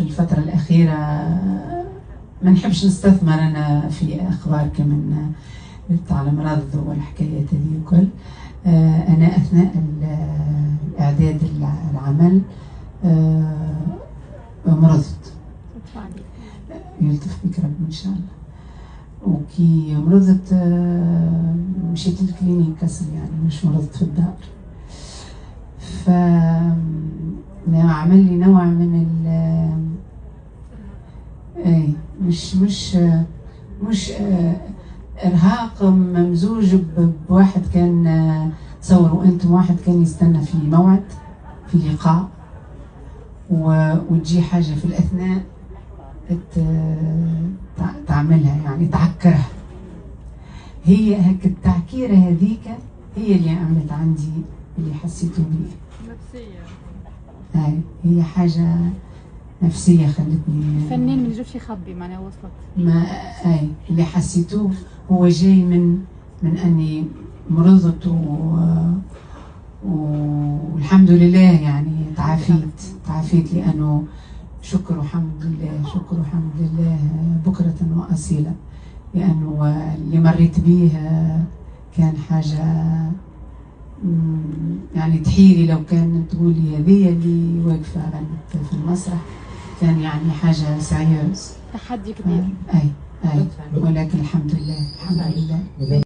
في الفترة الأخيرة ما نحبش نستثمر أنا في أخبار كمان تاع المرض والحكايات هذه الكل. أنا أثناء الإعداد العمل مرضت، يلطف بك ربي إن شاء الله. وكي مرضت مشيت للكلينيك كسر، يعني مش مرضت في الدار. ف عمل لي نوع من مش ارهاق ممزوج بواحد كان تصوروا انتم واحد كان يستنى في موعد في لقاء وتجي حاجه في الاثناء تعملها، يعني تعكرها. هي هيك التعكيره هذيك هي اللي عملت عندي اللي حسيته بيه نفسيه. هي حاجه نفسيه خلتني فنان ما يجوش يخبي معناها وصلت. ما اللي حسيتوه هو جاي من اني مرضت والحمد لله، يعني تعافيت لانه شكر وحمد لله، شكر وحمد لله بكرة وأصيلا، لأنه اللي مريت به كان حاجة يعني تحيري. لو كان تقولي هذه اللي واقفة غنت في المسرح كان يعني حاجة سعيرة، تحدي كبير. ولكن الحمد لله الحمد لله.